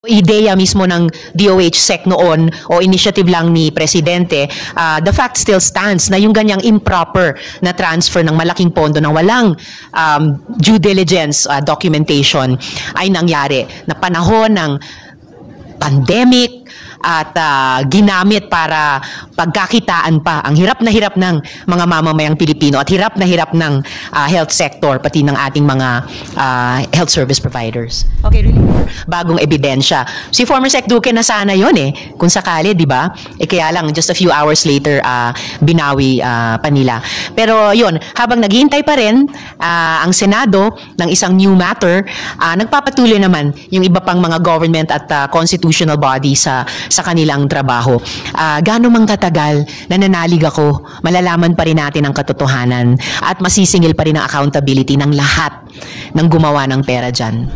ideya mismo ng DOH-SEC noon o initiative lang ni Presidente, the fact still stands na yung ganyang improper na transfer ng malaking pondo na walang due diligence documentation ay nangyari na panahon ng pandemic at ginamit para pagkakitaan pa ang hirap ng mga mamamayang Pilipino at hirap ng health sector pati ng ating mga health service providers. Okay, really? Bagong ebidensya. Si former Sec Duque na sana yon kung sakali, di ba? Kaya lang, just a few hours later, binawi pa nila. Pero yun, habang naghihintay pa rin ang Senado ng isang new matter, nagpapatuloy naman yung iba pang mga government at constitutional bodies sa kanilang trabaho. Gaano mang katagal nananalig ako, malalaman pa rin natin ang katotohanan at masisingil pa rin ang accountability ng lahat ng gumawa ng pera dyan.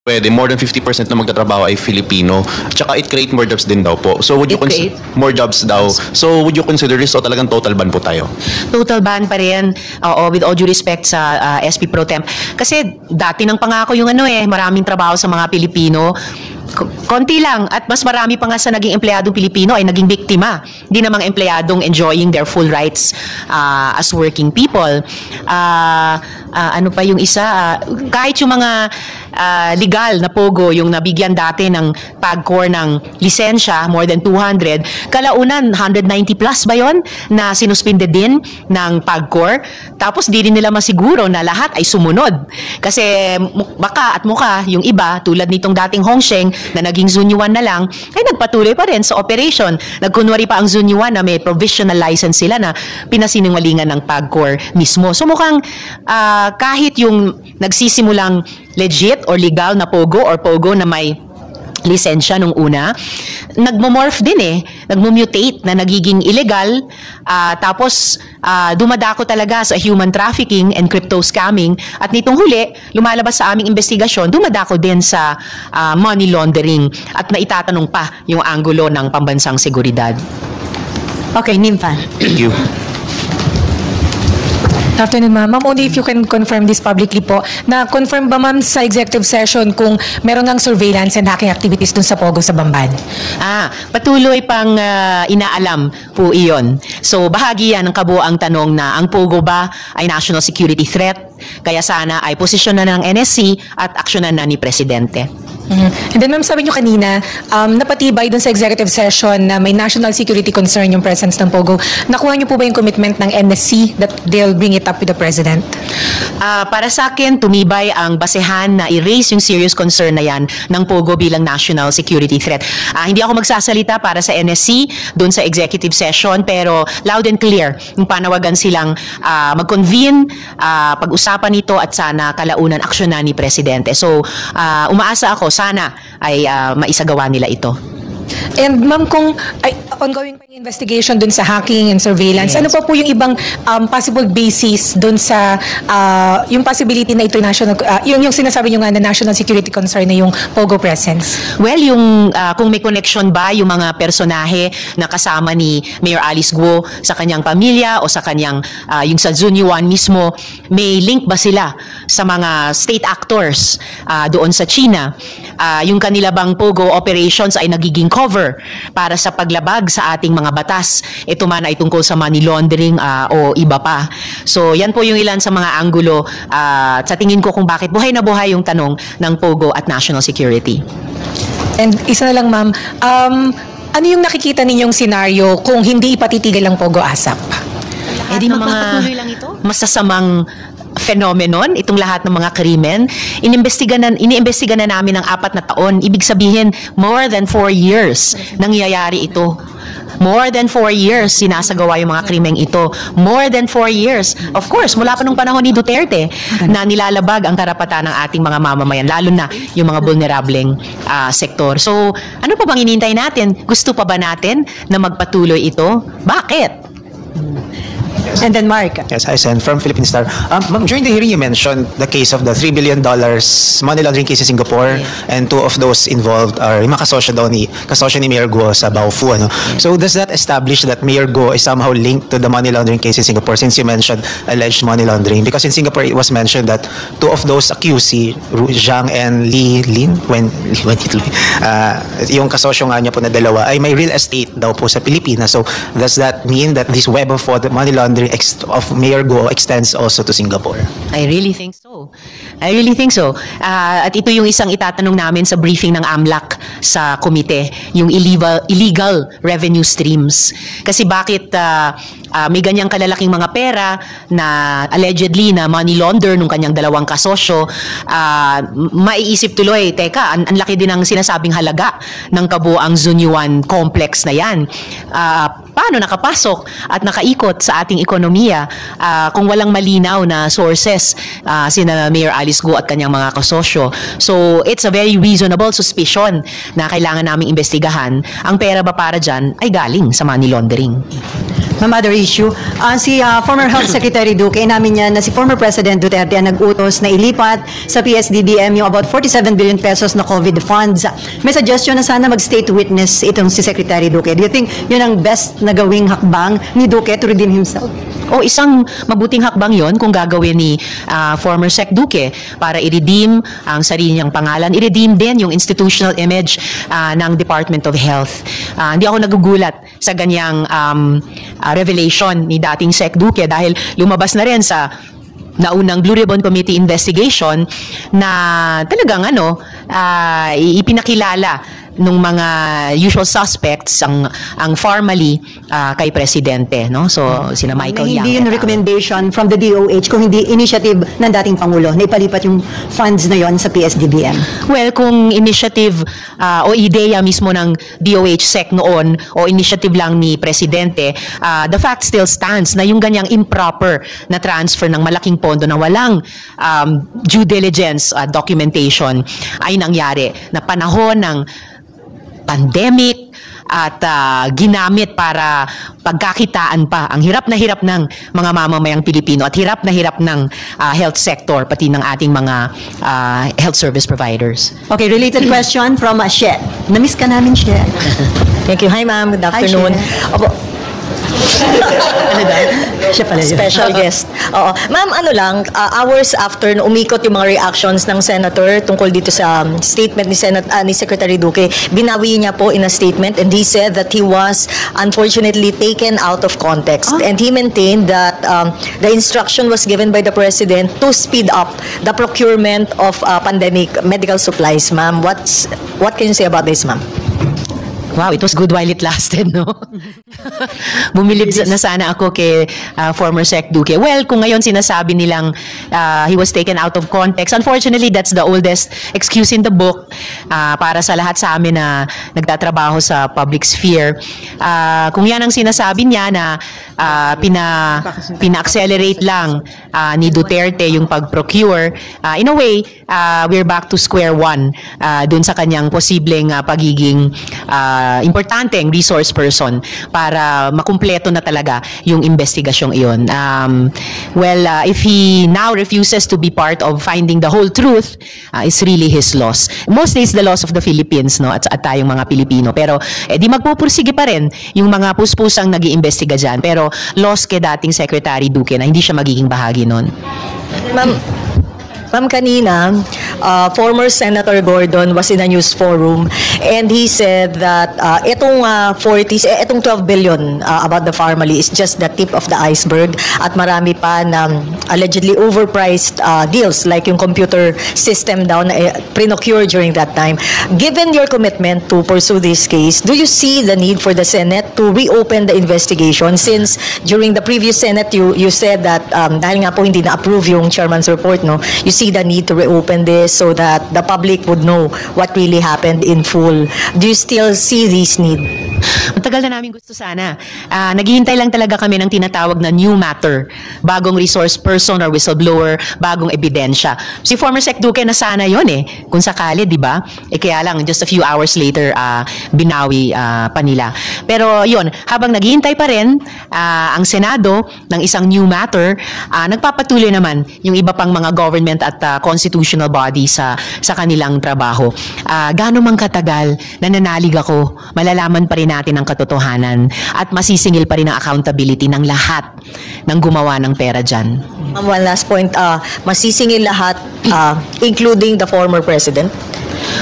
Pwede, more than 50% na magtatrabaho ay Filipino. Tsaka it create more jobs din daw po. So would you consider more jobs daw? So would you consider this o talagang total ban po tayo? Total ban pa rin, with all due respect sa SP Pro Temp. Kasi dati nang pangako yung maraming trabaho sa mga Pilipino. Konti lang at mas marami pa nga sa naging empleyadong Pilipino ay naging biktima. Hindi namang empleyadong enjoying their full rights as working people. Ano pa yung isa? Kahit yung mga legal na pogo, yung nabigyan dati ng PAGCOR ng lisensya, more than 200, kalaunan 190 plus ba yon na sinuspinde din ng PAGCOR. Tapos di rin nila masiguro na lahat ay sumunod. Kasi baka at mukha yung iba, tulad nitong dating Hongsheng na naging Zunyuan na lang, ay nagpatuloy pa rin sa operation. Nagkunwari pa ang Zunyuan na may provisional license sila na pinasinungalingan ng PAGCOR mismo. So mukhang kahit yung nagsisimulang legit or legal na pogo or pogo na may lisensya nung una, nagmomorph din nagmumutate na nagiging illegal, tapos dumadako talaga sa human trafficking and crypto scamming, at nitong huli, lumalabas sa aming investigasyon, dumadako din sa money laundering at naitatanong pa yung anggulo ng pambansang seguridad. Okay, Nympha. Thank you. Good afternoon, ma'am. Ma'am, only if you can confirm this publicly po, na-confirm ba, ma'am, sa executive session kung meron ng surveillance and hacking activities dun sa Pogo sa Bamban? Patuloy pang inaalam po iyon. So, bahagi yan ng kabuoang tanong na ang Pogo ba ay national security threat? Kaya sana ay posisyonan ng NSC at aksyonan na ni Presidente. And then, ma'am, sabi nyo kanina, napatibay dun sa executive session na may national security concern yung presence ng Pogo. Nakuha nyo po ba yung commitment ng NSC that they'll bring it up with the President? Para sa akin, tumibay ang basehan na i-raise yung serious concern na yan ng Pogo bilang national security threat. Hindi ako magsasalita para sa NSC dun sa executive session, pero loud and clear yung panawagan silang mag-convene, pag-usapan ito at sana kalaunan aksyonan ni Presidente. So, umaasa ako, sana ay maisagawa nila ito. And ma'am, kung ongoing pa yung investigation dun sa hacking and surveillance, ano pa po yung ibang possible basis dun sa yung possibility na ito national, yung sinasabi nyo nga na national security concern na yung Pogo presence? Well, yung kung may connection ba yung mga personahe na kasama ni Mayor Alice Guo sa kanyang pamilya o sa kanyang yung sa Zunyuan mismo, may link ba sila sa mga state actors doon sa China? Yung kanila bang Pogo operations ay nagiging cover para sa paglabag sa ating mga batas? Ito man ay tungkol sa money laundering o iba pa. So yan po yung ilan sa mga anggulo sa tingin ko kung bakit buhay na buhay yung tanong ng Pogo at national security. And isa na lang, ma'am, ano yung nakikita ninyong senaryo kung hindi ipatitigil ang Pogo ASAP? Di mga masasamang phenomenon, itong lahat ng mga krimen, iniimbestiga na namin ng 4 na taon. Ibig sabihin, more than 4 years nangyayari ito. More than 4 years sinasagawa yung mga krimeng ito. More than 4 years. Of course, mula pa nung panahon ni Duterte na nilalabag ang karapatan ng ating mga mamamayan, lalo na yung mga vulnerableng sektor. So, ano pa bang hinihintay natin? Gusto pa ba natin na magpatuloy ito? Bakit? And then Mark. Yes, hi, Sen. From Philippine Star. Ma'am, during the hearing, you mentioned the case of the $3 billion money laundering case in Singapore, and two of those involved are yung mga kasosyo ni Mayor Guo sa Baofu. Ano? So does that establish that Mayor Guo is somehow linked to the money laundering case in Singapore, since you mentioned alleged money laundering? Because in Singapore, it was mentioned that two of those accused, si Zhang and yung kasosyo nga niya po na dalawa ay may real estate daw po sa Pilipinas. So does that mean that this web of money laundering of Mayor Guo extends also to Singapore? I really think so. At ito yung isang itatanong namin sa briefing ng AMLAC sa komite, yung illegal revenue streams. Kasi bakit may ganyang kalalaking mga pera na allegedly na money launder nung kanyang dalawang kasosyo, maiisip tuloy, teka, ang laki din ang sinasabing halaga ng kabuang Zhunyuan complex na yan. Paano nakapasok at nakaikot sa ating ekonomiya kung walang malinaw na sources sina Mayor Alice Guo at kanyang mga kasosyo? So it's a very reasonable suspicion na kailangan naming imbestigahan. Ang pera ba para dyan ay galing sa money laundering. Other issue, si former Health Secretary Duque, inamin niya na si former President Duterte ang nag-utos na ilipat sa PSDBM yung about 47 billion pesos na COVID funds. May suggestion na sana mag-state witness itong si Secretary Duque. Do you think yun ang best na gawing hakbang ni Duque to redeem himself? O isang mabuting hakbang yon kung gagawin ni former Sec Duque para i-redeem ang sarili niyang pangalan, i-redeem din yung institutional image ng Department of Health. Hindi ako nagugulat sa ganyang revelation ni dating Sec Duque dahil lumabas na rin sa naunang Blue Ribbon Committee investigation na talagang ipinakilala nung mga usual suspects ang formally kay presidente, no? So sina Michael Yang. Hindi yun recommendation from the DOH, kung hindi initiative ng dating Pangulo na ipalipat yung funds na yon sa PSDBM. Well, kung initiative o ideya mismo ng DOH SEC noon o initiative lang ni presidente, the fact still stands na yung ganyang improper na transfer ng malaking pondo na walang due diligence documentation ay nangyari na panahon ng pandemic at ginamit para pagkakitaan pa ang hirap na hirap ng mga mamamayang Pilipino at hirap ng health sector pati ng ating mga health service providers. Okay, related question from She. Na-miss ka namin, She. Thank you. Hi, ma'am. Good afternoon. Hi, siya pala yun. Special guest. Oo. Ma'am, hours after na umikot yung mga reactions ng Senator tungkol dito sa statement ni Secretary Duque, binawi niya po in a statement and he said that he was unfortunately taken out of context. And he maintained that the instruction was given by the President to speed up the procurement of pandemic medical supplies. Ma'am, what can you say about this, ma'am? Wow, it was good while it lasted, no? Bumilib na sana ako kay former Sec Duque. Well, kung ngayon sinasabi nilang he was taken out of context, unfortunately, that's the oldest excuse in the book para sa lahat sa amin na nagtatrabaho sa public sphere. Kung yan ang sinasabi niya na pina-accelerate lang ni Duterte yung pag-procure, in a way, we're back to square one dun sa kanyang posibleng pagiging importanteng resource person para makumpleto na talaga yung investigasyong iyon. If he now refuses to be part of finding the whole truth, it's really his loss. Mostly it's the loss of the Philippines, no, at tayong mga Pilipino. Pero di magpupursige pa rin yung mga puspusang nag-iimbestiga dyan. Pero loss kay dating Secretary Duque na hindi siya magiging bahagi nun. Ma'am, kanina, former Senator Gordon was in a news forum and he said that itong 12 billion about the Pharmally is just the tip of the iceberg at marami pa na allegedly overpriced deals like yung computer system daw na pre-procure during that time. Given your commitment to pursue this case, do you see the need for the Senate to reopen the investigation since during the previous Senate you said that dahil nga po hindi na-approve yung chairman's report, no? You see the need to reopen this so that the public would know what really happened in full. Do you still see this need? Matagal matagal na namin gusto sana. Naghihintay lang talaga kami ng tinatawag na new matter, bagong resource person or whistleblower, bagong ebidensya. Si former Sec Duque na sana yon kung sakali, di ba? Kaya lang, just a few hours later, binawi pa nila. Pero yun, habang naghihintay pa rin ang Senado ng isang new matter, nagpapatuloy naman yung iba pang mga government at constitutional body sa kanilang trabaho. Gaano man katagal, nananalig ako, malalaman pa rin natin ang katotohanan at masisingil pa rin ang accountability ng lahat ng gumawa ng pera dyan. One last point, masisingil lahat, including the former president?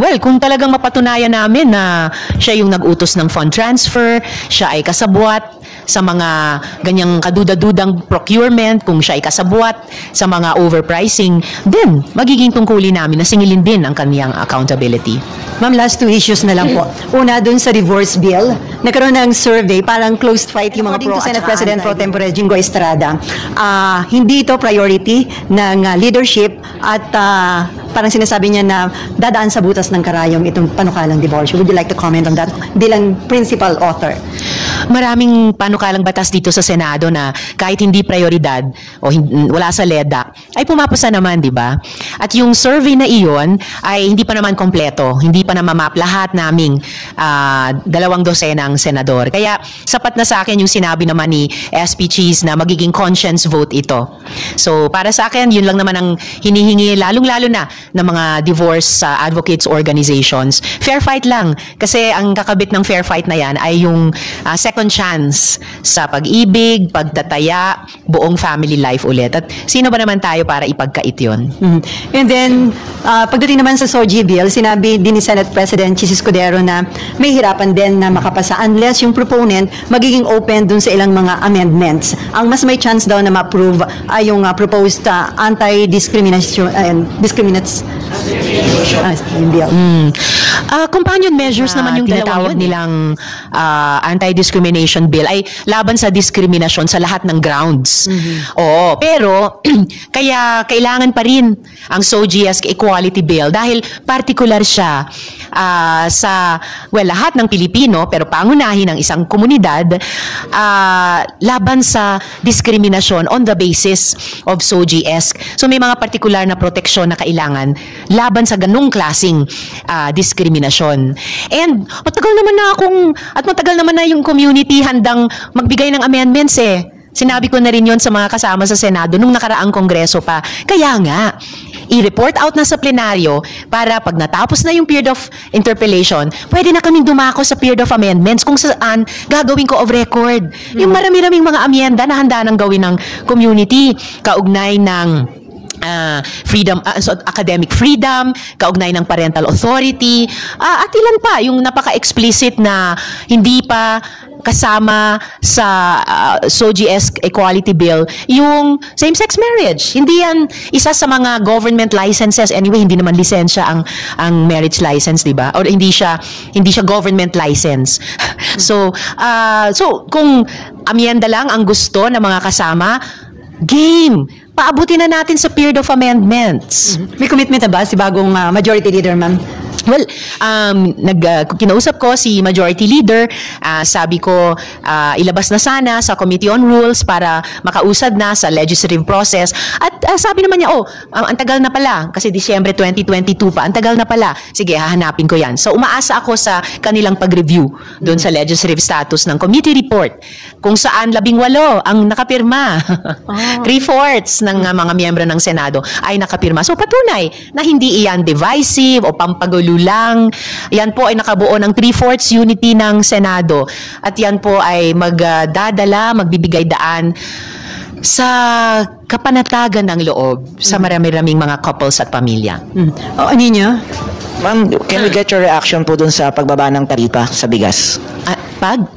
Well, kung talagang mapatunayan namin na siya yung nag-utos ng fund transfer, siya ay kasabwat sa mga ganyang kaduda-dudang procurement, kung siya ay kasabwat sa mga overpricing, then magiging tungkulin namin na singilin din ang kaniyang accountability. Ma'am, last 2 issues na lang po. Una, dun sa divorce bill, nagkaroon ng survey, parang closed fight yung mga pro at Senate President Pro Tempore Jingo Estrada. Hindi ito priority ng leadership at parang sinasabi niya na dadaan sa butas ng karayom itong panukalang divorce. Would you like to comment on that bilang principal author? Maraming panukalang batas dito sa Senado na kahit hindi prioridad o wala sa LEDAC, ay pumapasa naman, di ba? At yung survey na iyon ay hindi pa naman kompleto, hindi pa na mamap lahat naming 200 ng senador. Kaya sapat na sa akin yung sinabi naman ni SP Cheese na magiging conscience vote ito. So para sa akin, yun lang naman ang hinihingi, lalong-lalo na ng mga divorce advocates organizations. Fair fight lang. Kasi ang kakabit ng fair fight na yan ay yung second chance sa pag-ibig, pagtataya, buong family life ulit. At sino ba naman tayo para ipagkait yun? And then, pagdating naman sa SOGI bill, sinabi din ni Senate President Chis Escudero na may hirapan din na makapasa unless yung proponent magiging open dun sa ilang mga amendments. Ang mas may chance daw na ma-approve ay yung proposed anti-discrimination bill. Companion measures naman yung tinatawag nilang anti-discrimination bill ay laban sa diskriminasyon sa lahat ng grounds. Oo, pero kaya kailangan pa rin ang SOGI as equality bill dahil particular siya sa lahat ng Pilipino pero pangunahin ng isang komunidad laban sa diskriminasyon on the basis of SOGI-esque. So may mga partikular na proteksyon na kailangan laban sa ganung klaseng diskriminasyon. And matagal naman na yung community handang magbigay ng amendments Sinabi ko na rin yon sa mga kasama sa Senado nung nakaraang kongreso pa. Kaya nga, i-report out na sa plenaryo para pag natapos na yung period of interpellation, pwede na kaming dumako sa period of amendments kung saan gagawin ko of record. Yung marami-raming mga amyenda na handa nang gawin ng community, kaugnay ng freedom, academic freedom, kaugnay ng parental authority, at ilan pa, yung napaka-explicit na hindi pa kasama sa SOGI-esque equality bill, yung same-sex marriage. Hindi yan isa sa mga government licenses. Anyway, hindi naman lisensya ang marriage license, di ba? Or hindi siya government license. So kung amyenda lang ang gusto ng mga kasama, game! Paabutin na natin sa period of amendments. May commitment na ba si bagong majority leader, ma'am? Well, kinausap ko si Majority Leader, sabi ko ilabas na sana sa Committee on Rules para makausad na sa legislative process. At sabi naman niya, ang tagal na pala, kasi Disyembre 2022 pa, ang tagal na pala. Sige, hahanapin ko yan. So umaasa ako sa kanilang pag-review doon sa legislative status ng committee report, kung saan 18 ang nakapirma. 3/4 ng mga miyembro ng Senado ay nakapirma. So patunay na hindi iyan divisive o pampagulo lang. Yan po ay nakabuo ng 3/4 unity ng Senado. At yan po ay magbibigay daan sa kapanatagan ng loob sa marami-raming mga couples at pamilya. Ninyo? Ma'am, can we get your reaction po dun sa pagbaba ng taripa sa bigas?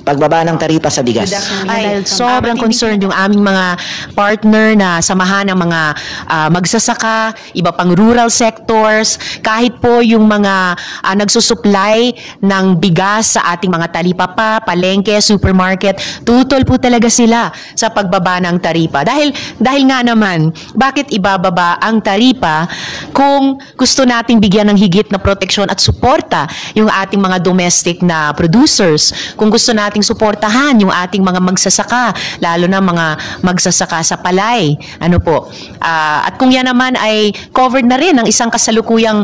Pagbaba ng taripa sa bigas. Ay, sobrang concerned yung aming mga partner na samahan ng mga magsasaka, iba pang rural sectors, kahit po yung mga nagsusupply ng bigas sa ating mga talipapa, palengke, supermarket, tutol po talaga sila sa pagbaba ng taripa. Dahil nga naman, bakit ibababa ang taripa kung gusto nating bigyan ng higit na proteksyon at suporta yung ating mga domestic na producers? Kung gusto nating suportahan yung ating mga magsasaka, lalo na mga magsasaka sa palay. Ano po? At kung yan naman ay covered na rin ng isang kasalukuyang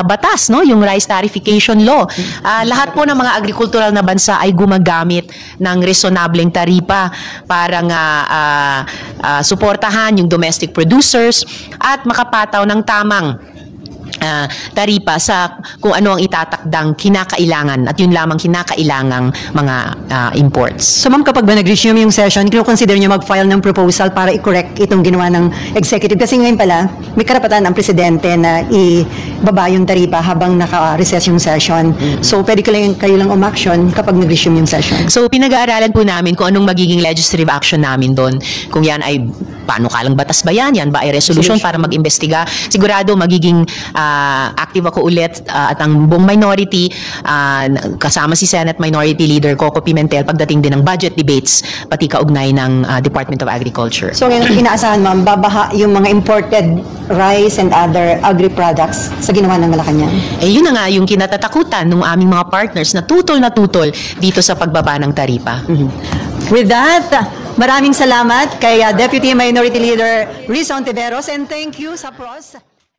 batas, no? Yung rice tarification law. Lahat po ng mga agricultural na bansa ay gumagamit ng resonableng taripa para nga suportahan yung domestic producers at makapataw ng tamang taripa sa kung ano ang itatakdang kinakailangan at yun lamang kinakailangang mga imports. So ma'am, kapag ba nag-resume yung session, kino-consider nyo mag-file ng proposal para i-correct itong ginawa ng executive? Kasi ngayon pala, may karapatan ang presidente na ibaba yung taripa habang naka-recess yung session. So pwede kayo lang umaction kapag nag-resume yung session. So pinag-aaralan po namin kung anong magiging legislative action namin doon. Kung yan ay panukalang batas ba yan? Yan ba ay resolution para mag-imbestiga? Sigurado magiging active ako ulit at ang buong minority kasama si Senate Minority Leader Coco Pimentel pagdating din ng budget debates pati kaugnay ng Department of Agriculture. So ngayon, inaasahan ma'am, babaha yung mga imported rice and other agri-products sa ginawa ng Malacanang? Yun na nga yung kinatatakutan ng aming mga partners na tutol dito sa pagbaba ng taripa. With that, maraming salamat kay Deputy Minority Leader Riz Ontiveros and thank you sa PROS.